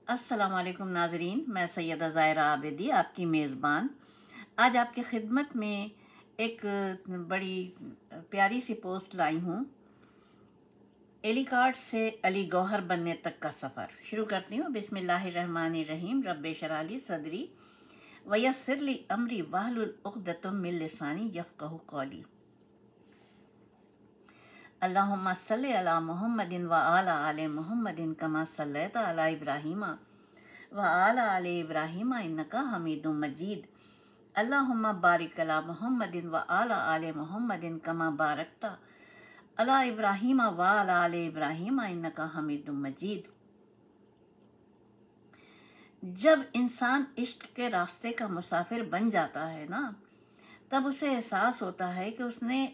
السلام علیکم ناظرین، میں سیدہ ظاہرہ عابدی آپ کی میزبان آج آپ کی خدمت میں ایک بڑی پیاری سی پوسٹ لائی ہوں۔ ایلی کارٹ سے علی گوہر بننے تک کا سفر شروع کرتی ہوں۔ بسم اللہ الرحمن الرحیم۔ رب اشرح لی صدری ویسر لی امری واحلل عقدۃ من لسانی یفقہوا قولی۔ اللہم صلی علی محمد وعلی آل محمد کما صلیت علی ابراہیم وعلی آل ابراہیم انکا حمید مجید۔ اللہم بارک علی محمد وعلی آل محمد کما بارکت علی ابراہیم وعلی آل ابراہیم انکا حمید مجید۔ جب انسان عشق کے راستے کا مسافر بن جاتا ہے نا، تب اسے احساس ہوتا ہے کہ اس نے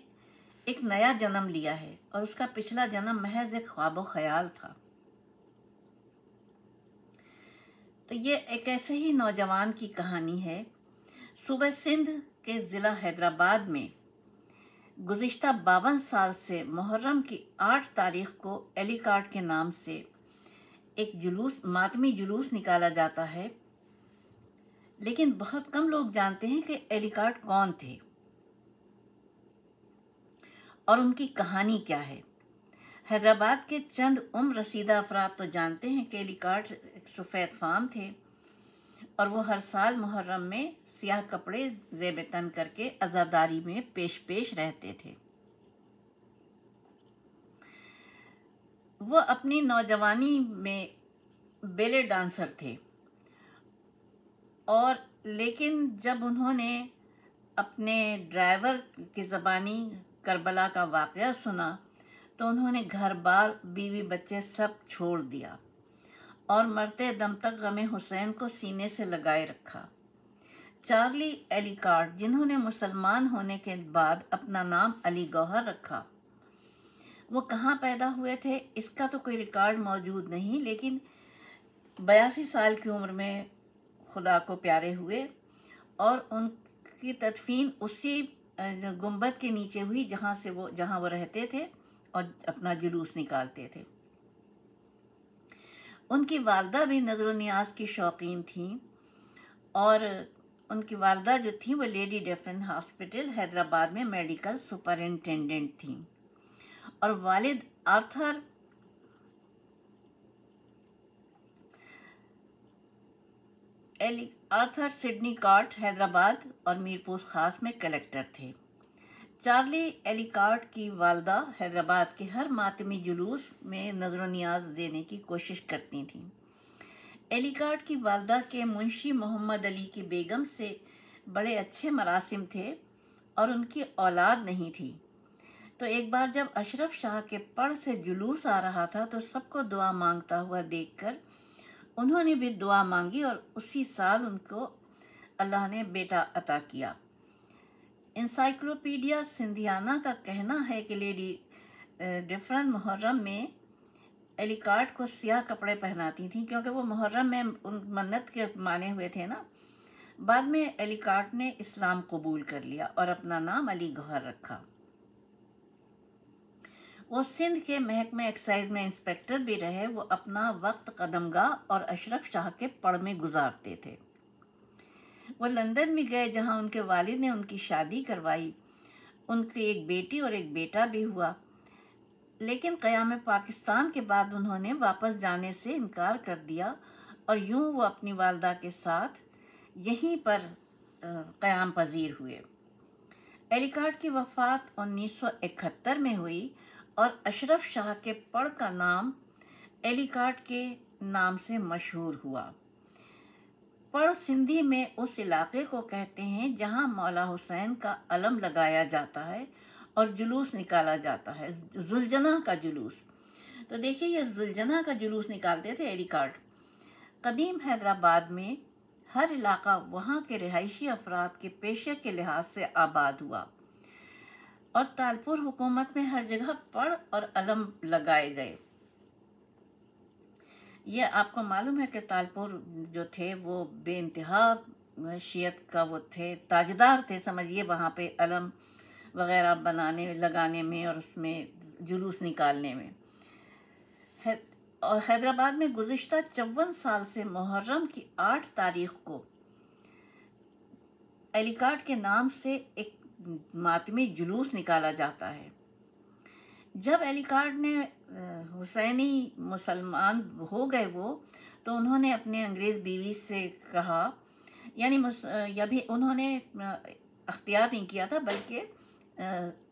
ایک نیا جنم لیا ہے اور اس کا پچھلا جنم محض ایک خواب و خیال تھا۔ تو یہ ایک ایسے ہی نوجوان کی کہانی ہے۔ صوبہ سندھ کے ضلع حیدرآباد میں گزشتہ 52 سال سے محرم کی 8 تاریخ کو ایلی کارٹ کے نام سے ایک ماتمی جلوس نکالا جاتا ہے، لیکن بہت کم لوگ جانتے ہیں کہ ایلی کارٹ کون تھے اور ان کی کہانی کیا ہے۔ حیدرآباد کے چند عمر رسیدہ افراد تو جانتے ہیں کہ ایلی کارٹ ایک سفید فام تھے اور وہ ہر سال محرم میں سیاہ کپڑے زیب تن کر کے عزاداری میں پیش رہتے تھے۔ وہ اپنی نوجوانی میں بیلے ڈانسر تھے، اور لیکن جب انہوں نے اپنے ڈرائیور کی زبانی کربلا کا واقعہ سنا تو انہوں نے گھر بار، بیوی بچے سب چھوڑ دیا اور مرتے دم تک غم حسین کو سینے سے لگائے رکھا۔ چارلی ایلی کارٹ، جنہوں نے مسلمان ہونے کے بعد اپنا نام علی گوہر رکھا، وہ کہاں پیدا ہوئے تھے اس کا تو کوئی ریکارڈ موجود نہیں، لیکن 82 سال کی عمر میں خدا کو پیارے ہوئے اور ان کی تدفین اسی گنبد کے نیچے ہوئی جہاں وہ رہتے تھے اور اپنا جلوس نکالتے تھے۔ ان کی والدہ بھی نظر و نیاز کی شوقین تھیں، اور ان کی والدہ جو تھیں وہ لیڈی ڈیفن ہاسپٹل حیدرآباد میں میڈیکل سپرنٹینڈنٹ تھیں، اور والد آرتھر سڈنی کارٹ حیدرآباد اور میرپور خاص میں کلکٹر تھے۔ چارلی ایلی کارٹ کی والدہ حیدرآباد کے ہر ماتمی جلوس میں نظر و نیاز دینے کی کوشش کرتی تھیں۔ ایلی کارٹ کی والدہ کے منشی محمد علی کی بیگم سے بڑے اچھے مراسم تھے اور ان کی اولاد نہیں تھی، تو ایک بار جب اشرف شاہ کے پڑ سے جلوس آ رہا تھا تو سب کو دعا مانگتا ہوا دیکھ کر انہوں نے بھی دعا مانگی اور اسی سال ان کو اللہ نے بیٹا عطا کیا۔ انسائکلوپیڈیا سندھیانہ کا کہنا ہے کہ لیڈی ڈیفرن محرم میں ایلی کارٹ کو سیاہ کپڑے پہناتی تھیں، کیونکہ وہ محرم میں منت کے مانے ہوئے تھے نا۔ بعد میں ایلی کارٹ نے اسلام قبول کر لیا اور اپنا نام علی گوہر رکھا۔ وہ سندھ کے محکمہ ایکسائز میں انسپیکٹر بھی رہے۔ وہ اپنا وقت قدم گاہ اور اشرف شاہ کے پڑ میں گزارتے تھے۔ وہ لندن بھی گئے جہاں ان کے والد نے ان کی شادی کروائی۔ ان کی ایک بیٹی اور ایک بیٹا بھی ہوا، لیکن قیام پاکستان کے بعد انہوں نے واپس جانے سے انکار کر دیا اور یوں وہ اپنی والدہ کے ساتھ یہیں پر قیام پذیر ہوئے۔ ایلی کارٹ کی وفات 1971 میں ہوئی اور اشرف شاہ کے پڑ کا نام ایلی کارٹ کے نام سے مشہور ہوا۔ پڑ سندھی میں اس علاقے کو کہتے ہیں جہاں مولا حسین کا علم لگایا جاتا ہے اور جلوس نکالا جاتا ہے، ذوالجناح کا جلوس۔ تو دیکھیے، یہ ذوالجناح کا جلوس نکالتے تھے ایلی کارٹ۔ قدیم حیدرآباد میں ہر علاقہ وہاں کے رہائشی افراد کے پیشے کے لحاظ سے آباد ہوا، اور تالپور حکومت میں ہر جگہ پڑ اور علم لگائے گئے۔ یہ آپ کو معلوم ہے کہ تالپور جو تھے وہ بے انتہا شیعت کا وہ تھے، تاجدار تھے سمجھیے، وہاں پہ علم وغیرہ لگانے میں اور اس میں جلوس نکالنے میں۔ اور حیدرآباد میں گزشتہ 54 سال سے محرم کی 8 تاریخ کو ایلیکارٹ کے نام سے ایک ماتمی جلوس نکالا جاتا ہے۔ جب ایلیکارٹ نے حسینی مسلمان ہو گئے تو انہوں نے اپنے انگریز بیوی سے کہا، یعنی بھی انہوں نے اختیار نہیں کیا تھا بلکہ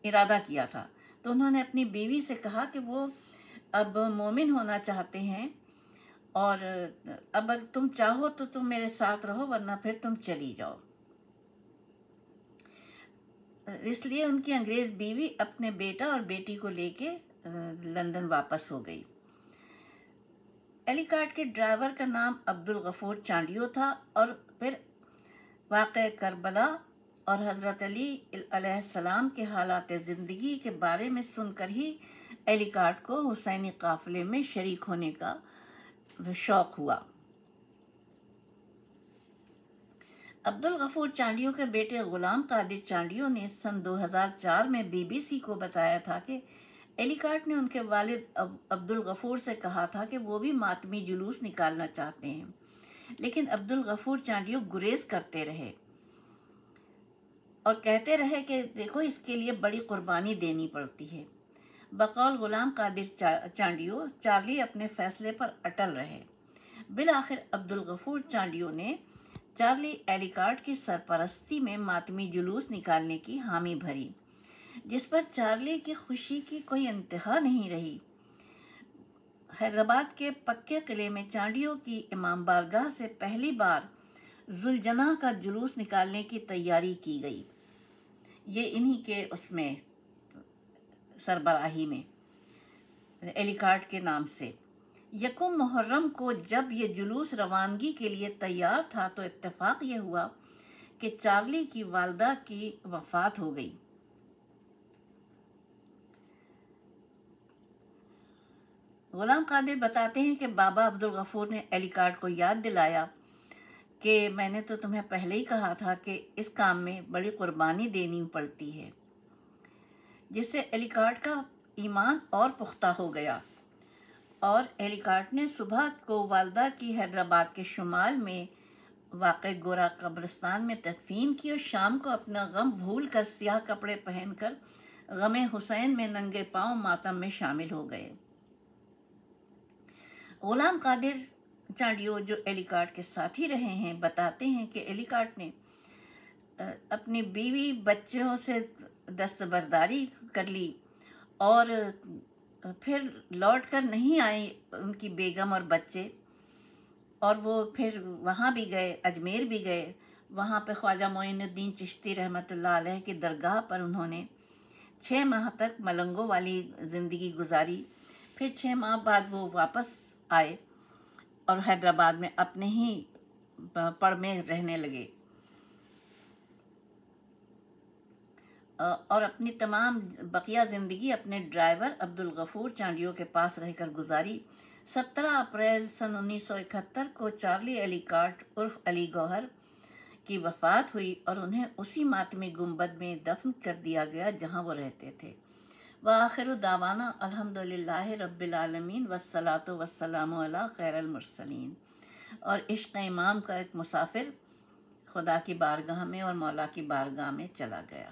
ارادہ کیا تھا، تو انہوں نے اپنی بیوی سے کہا کہ وہ اب مومن ہونا چاہتے ہیں، اور اب اگر تم چاہو تو تم میرے ساتھ رہو، ورنہ پھر تم چلی جاؤ۔ اس لیے ان کی انگریز بیوی اپنے بیٹا اور بیٹی کو لے کے لندن واپس ہو گئی۔ ایلیکارٹ کے ڈرائیور کا نام عبدالغفور چانڈیو تھا، اور پھر واقعہ کربلا اور حضرت علی علیہ السلام کے حالات زندگی کے بارے میں سن کر ہی ایلیکارٹ کو حسینی قافلے میں شریک ہونے کا شوق ہوا۔ عبدالغفور چانڈیو کے بیٹے غلام قادر چانڈیو نے سن 2004 میں BBC کو بتایا تھا کہ ایلیکارٹ نے ان کے والد عبدالغفور سے کہا تھا کہ وہ بھی ماتمی جلوس نکالنا چاہتے ہیں، لیکن عبدالغفور چانڈیو گریز کرتے رہے اور کہتے رہے کہ دیکھو اس کے لیے بڑی قربانی دینی پڑتی ہے۔ بقول غلام قادر چانڈیو، چارلی اپنے فیصلے پر اٹل رہے۔ بالآخر عبدالغفور چانڈیو نے چارلی ایلیکارٹ کی سرپرستی میں ماتمی جلوس نکالنے کی حامی بھری، جس پر چارلی کی خوشی کی کوئی انتہا نہیں رہی۔ حیدرآباد کے پکے قلعے میں چانڈیو کی امام بارگاہ سے پہلی بار ذوالجناح کا جلوس نکالنے کی تیاری کی گئی، یہ انہی کے اس میں سربراہی میں ایلیکارٹ کے نام سے۔ یکم محرم کو جب یہ جلوس روانگی کے لیے تیار تھا تو اتفاق یہ ہوا کہ چارلی کی والدہ کی وفات ہو گئی۔ غلام قادر بتاتے ہیں کہ بابا عبدالغفور نے ایلیکارٹ کو یاد دلایا کہ میں نے تو تمہیں پہلے ہی کہا تھا کہ اس کام میں بڑی قربانی دینی پڑتی ہے، جس سے ایلیکارٹ کا ایمان اور پختہ ہو گیا، اور ایلیکارٹ نے صبح کو والدہ کی حیدرآباد کے شمال میں واقع گورا قبرستان میں تدفین کی، اور شام کو اپنا غم بھول کر سیاہ کپڑے پہن کر غم حسین میں ننگے پاؤں ماتم میں شامل ہو گئے۔ غلام قادر چانڈیو جو ایلیکارٹ کے ساتھی رہے ہیں بتاتے ہیں کہ ایلیکارٹ نے اپنی بیوی بچوں سے دستبرداری کر لی، اور پھر لوٹ کر نہیں آئی ان کی بیگم اور بچے، اور وہ پھر وہاں بھی گئے، اجمیر بھی گئے۔ وہاں پہ خواجہ معین الدین چشتی رحمۃ اللہ علیہ کی درگاہ پر انہوں نے 6 ماہ تک ملنگوں والی زندگی گزاری۔ پھر 6 ماہ بعد وہ واپس آئے اور حیدرآباد میں اپنے ہی پڑ میں رہنے لگے، اور اپنی تمام بقیہ زندگی اپنے ڈرائیور عبدالغفور چانڈیو کے پاس رہ کر گزاری۔ 17 اپریل سن 1971 کو چارلی ایلیکارٹ عرف علی گوہر کی وفات ہوئی، اور انہیں اسی ماتمی گنبد میں دفن کر دیا گیا جہاں وہ رہتے تھے۔ وآخر دعوانا الحمدللہ رب العالمین والصلاة والسلام علی خیر المرسلین۔ اور عشق امام کا ایک مسافر خدا کی بارگاہ میں اور مولا کی بارگاہ میں چلا گیا۔